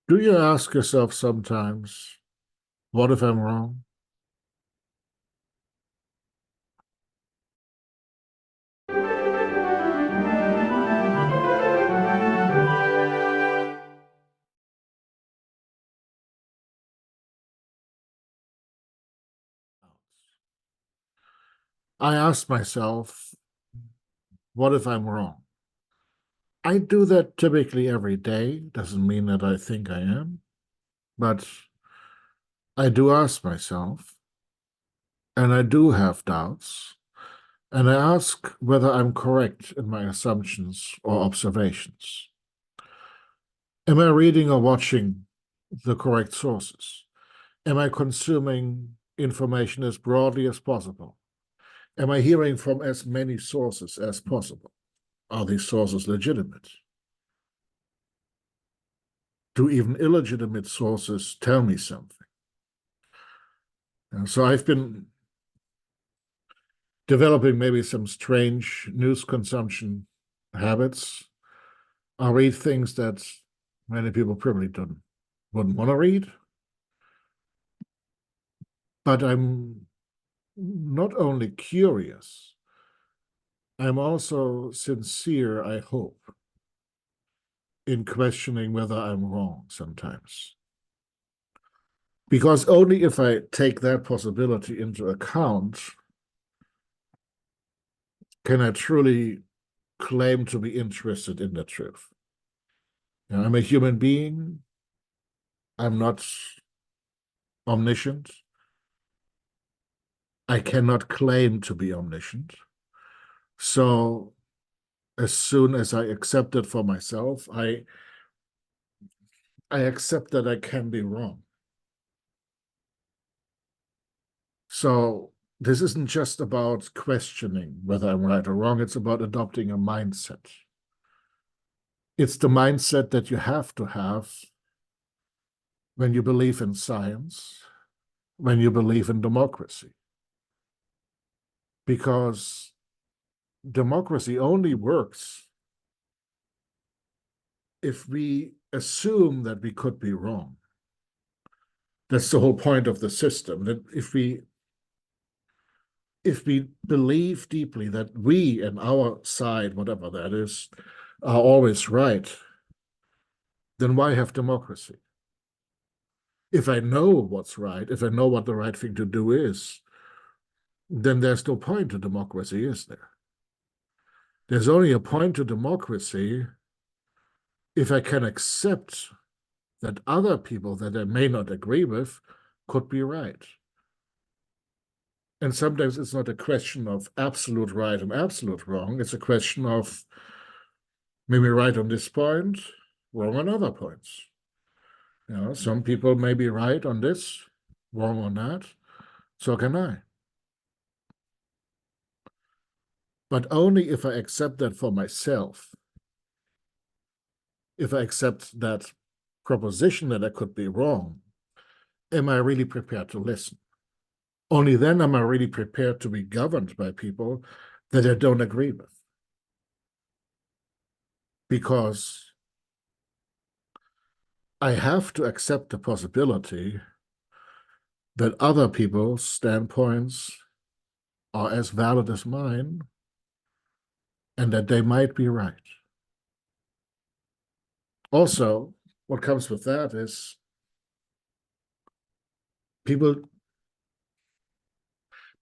Do you ask yourself sometimes, what if I'm wrong? I ask myself, what if I'm wrong? I do that typically every day. Doesn't mean that I think I am, but I do ask myself, and I do have doubts, and I ask whether I'm correct in my assumptions or observations. Am I reading or watching the correct sources? Am I consuming information as broadly as possible? Am I hearing from as many sources as possible? Are these sources legitimate? Do even illegitimate sources tell me something? So I've been developing maybe some strange news consumption habits. I read things that many people probably wouldn't want to read, but I'm not only curious, I'm also sincere, I hope, in questioning whether I'm wrong sometimes. Because only if I take that possibility into account can I truly claim to be interested in the truth. I'm a human being. I'm not omniscient. I cannot claim to be omniscient. So as soon as I accept it for myself, I accept that I can be wrong. So this isn't just about questioning whether I'm right or wrong. It's about adopting a mindset. It's the mindset that you have to have when you believe in science, when you believe in democracy. Because democracy only works if we assume that we could be wrong. That's the whole point of the system, that if we believe deeply that we and our side, whatever that is, are always right, then why have democracy? If I know what's right, if I know what the right thing to do is, then there's no point to democracy, is there? There's only a point to democracy if I can accept that other people that I may not agree with could be right. And sometimes it's not a question of absolute right and absolute wrong. It's a question of maybe right on this point, wrong on other points. Some people may be right on this, wrong on that. So can I. But only if I accept that for myself, if I accept that proposition that I could be wrong, am I really prepared to listen? Only then am I really prepared to be governed by people that I don't agree with. Because I have to accept the possibility that other people's standpoints are as valid as mine and that they might be right. Also, what comes with that is people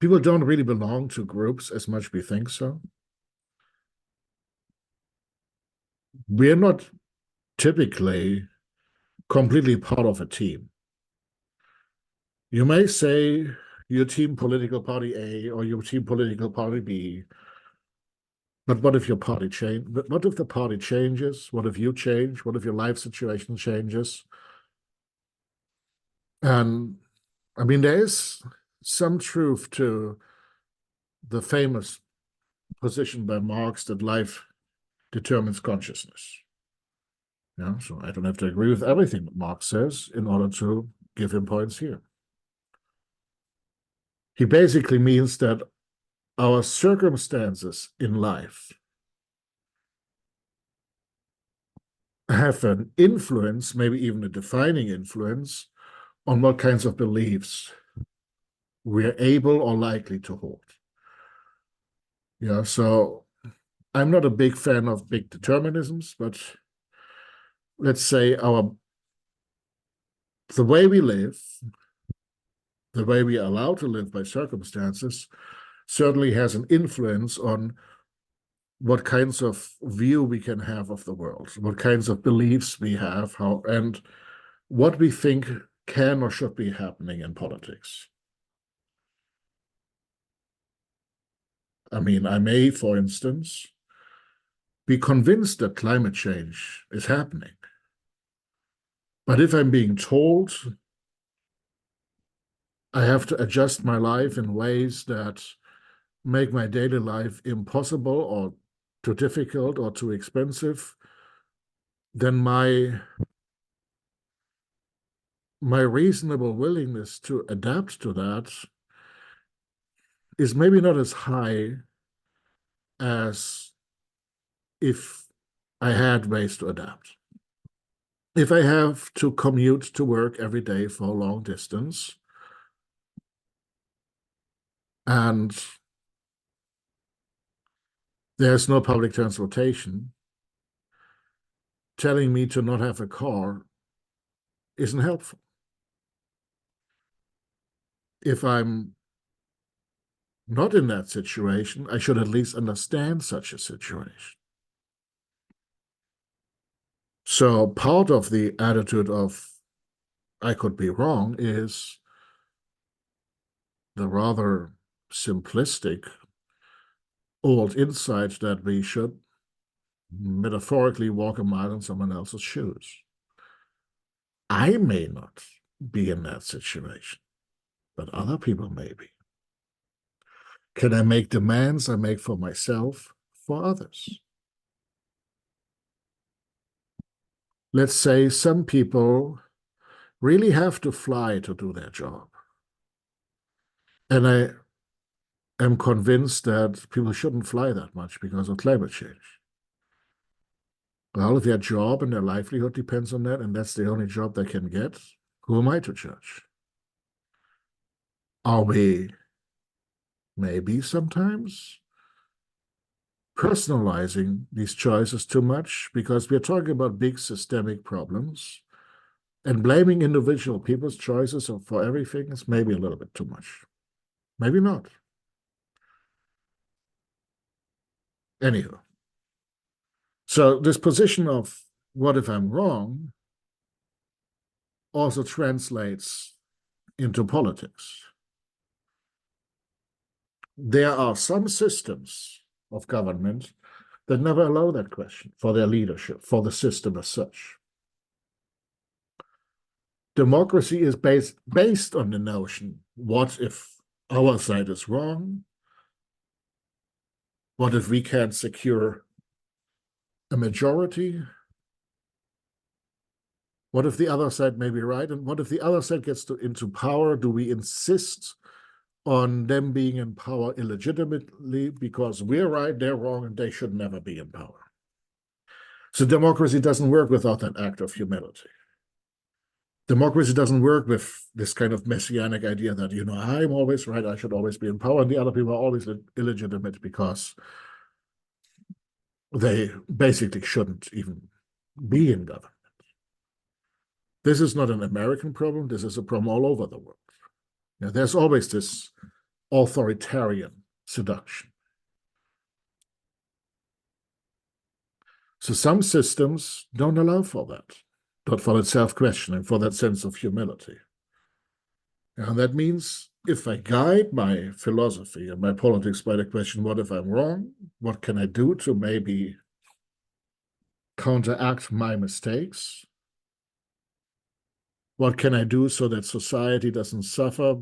don't really belong to groups as much we think so. We're not typically completely part of a team. You may say your team political party A or your team political party B, but what if your party change? What if the party changes? What if you change? What if your life situation changes? And I mean, there is some truth to the famous position by Marx that life determines consciousness. So I don't have to agree with everything that Marx says in order to give him points here. He basically means that our circumstances in life have an influence, maybe even a defining influence, on what kinds of beliefs we're able or likely to hold. Yeah, so I'm not a big fan of big determinisms, but let's say the way we live, the way we are allowed to live by circumstances, certainly has an influence on what kinds of view we can have of the world, what kinds of beliefs we have, how and what we think can or should be happening in politics. I mean, I may, for instance, be convinced that climate change is happening. But if I'm being told I have to adjust my life in ways that make my daily life impossible or too difficult or too expensive, then my reasonable willingness to adapt to that is maybe not as high as if I had ways to adapt. If I have to commute to work every day for a long distance, and there's no public transportation, telling me to not have a car isn't helpful. If I'm not in that situation, I should at least understand such a situation. So part of the attitude of I could be wrong is the rather simplistic old insight that we should metaphorically walk a mile in someone else's shoes. I may not be in that situation, but other people may be. Can I make demands I make for myself for others? Let's say some people really have to fly to do their job. And I am convinced that people shouldn't fly that much because of climate change. Well, if their job and their livelihood depends on that, and that's the only job they can get, who am I to judge? Are we maybe sometimes personalizing these choices too much because we're talking about big systemic problems, and blaming individual people's choices for everything is maybe a little bit too much. Maybe not. Anywho, so this position of what if I'm wrong also translates into politics. There are some systems of government that never allow that question for their leadership, for the system as such. Democracy is based on the notion, what if our side is wrong? What if we can't secure a majority? What if the other side may be right? And what if the other side gets into power? Do we insist on them being in power illegitimately because we're right, they're wrong, and they should never be in power? So democracy doesn't work without that act of humility. Democracy doesn't work with this kind of messianic idea that, I'm always right, I should always be in power, and the other people are always illegitimate because they basically shouldn't even be in government. This is not an American problem. This is a problem all over the world. There's always this authoritarian seduction. So some systems don't allow for that, but for that self-questioning, for that sense of humility. And that means if I guide my philosophy and my politics by the question, what if I'm wrong? What can I do to maybe counteract my mistakes? What can I do so that society doesn't suffer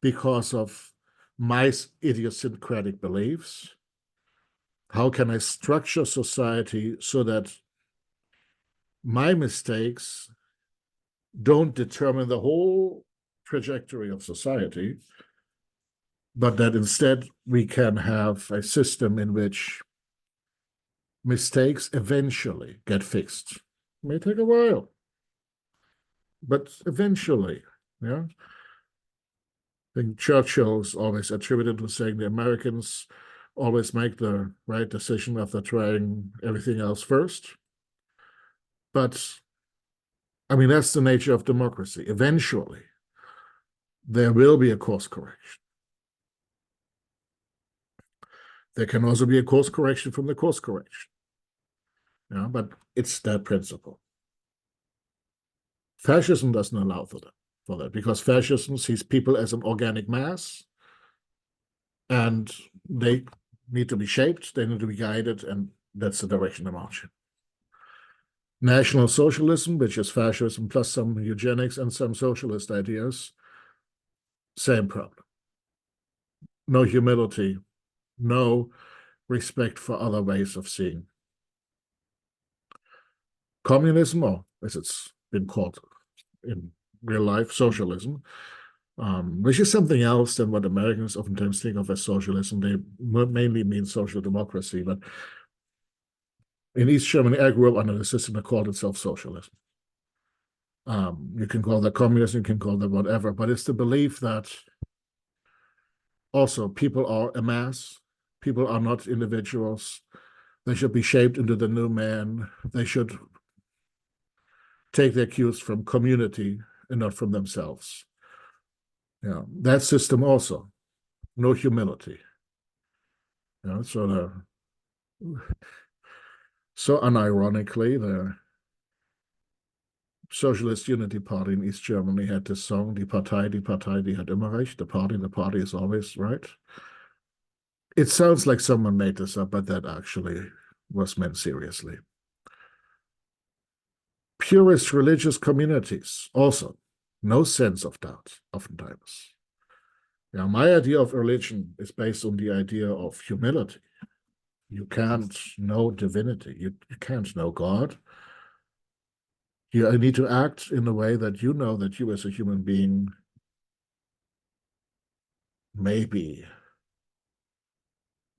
because of my idiosyncratic beliefs? How can I structure society so that my mistakes don't determine the whole trajectory of society, but that instead we can have a system in which mistakes eventually get fixed. It may take a while, but eventually, yeah. I think Churchill's always attributed to saying the Americans always make the right decision after trying everything else first. But I mean, that's the nature of democracy. Eventually, there will be a course correction. There can also be a course correction from the course correction. Yeah, but it's that principle. Fascism doesn't allow for that because fascism sees people as an organic mass, and they need to be shaped, they need to be guided, and that's the direction they're marching. National Socialism, which is fascism plus some eugenics and some socialist ideas, same problem. No humility, no respect for other ways of seeing. Communism, or as it's been called in real life, socialism, which is something else than what Americans oftentimes think of as socialism. They mainly mean social democracy, but in East Germany, I grew up under the system that called itself socialism. You can call that communism, you can call that whatever, but it's the belief that also people are a mass, people are not individuals. They should be shaped into the new man. They should take their cues from community and not from themselves. Yeah, that system also, no humility. Yeah, so unironically, the Socialist Unity Party in East Germany had this song, Die Partei, die hat immer recht. The party is always right. It sounds like someone made this up, but that actually was meant seriously. Purist religious communities, also, no sense of doubt, oftentimes. Yeah, my idea of religion is based on the idea of humility. You can't know divinity. You can't know God. You need to act in a way that you know that you as a human being maybe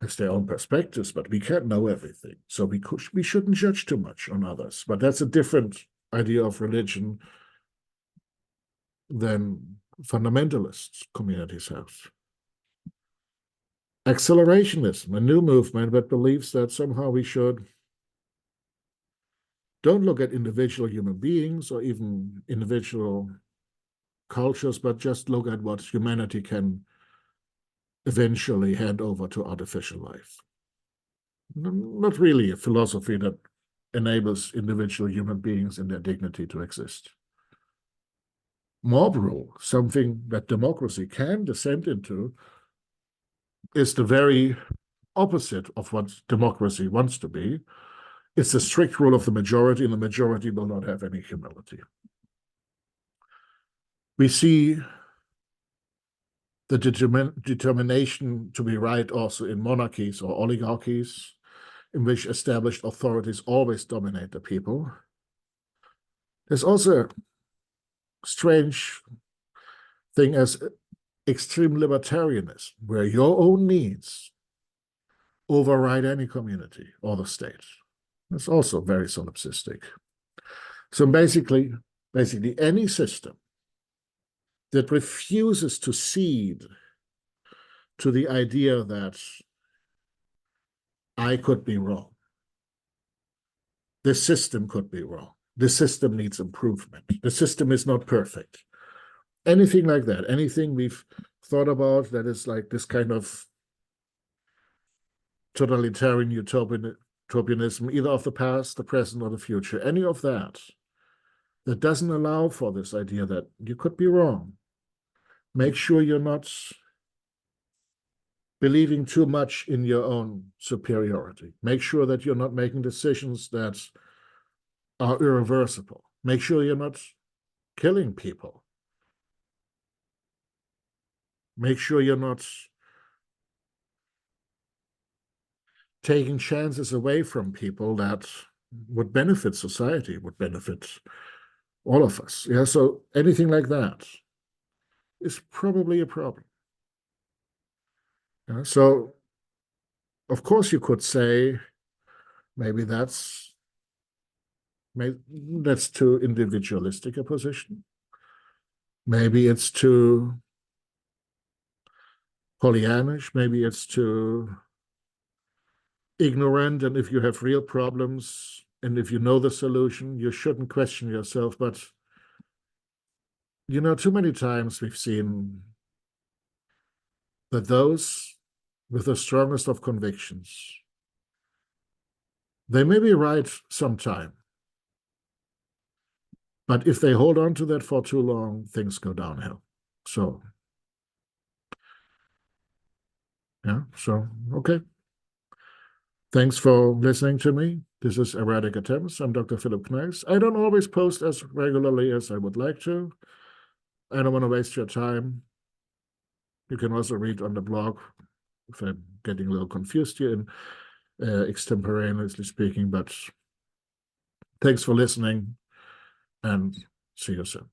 has their own perspectives, but we can't know everything. So we shouldn't judge too much on others. But that's a different idea of religion than fundamentalist communities have. Accelerationism, a new movement that believes that somehow we should don't look at individual human beings or even individual cultures, but just look at what humanity can eventually hand over to artificial life. Not really a philosophy that enables individual human beings in their dignity to exist. Mob rule, something that democracy can descend into, is the very opposite of what democracy wants to be. It's the strict rule of the majority, and the majority will not have any humility. We see the determination to be right also in monarchies or oligarchies, in which established authorities always dominate the people. There's also a strange thing as extreme libertarianism, where your own needs override any community or the state. That's also very solipsistic. So basically any system that refuses to cede to the idea that I could be wrong, this system could be wrong, this system needs improvement, the system is not perfect, anything like that, anything we've thought about that is like this kind of totalitarian utopianism, either of the past, the present, or the future, any of that doesn't allow for this idea that you could be wrong. Make sure you're not believing too much in your own superiority. Make sure that you're not making decisions that are irreversible. Make sure you're not killing people. Make sure you're not taking chances away from people that would benefit society, would benefit all of us. Yeah, so anything like that is probably a problem. Yeah, so, of course, you could say Maybe that's too individualistic a position. Maybe it's too Pollyannish. Maybe it's too ignorant. And if you have real problems and if you know the solution, you shouldn't question yourself. But, too many times we've seen that those with the strongest of convictions, they may be right sometime. But if they hold on to that for too long, things go downhill. So, okay. Thanks for listening to me. This is Erratic Attempts. I'm Dr. Philip Kneiss. I don't always post as regularly as I would like to. I don't want to waste your time. You can also read on the blog if I'm getting a little confused here in extemporaneously speaking, but thanks for listening and see you soon.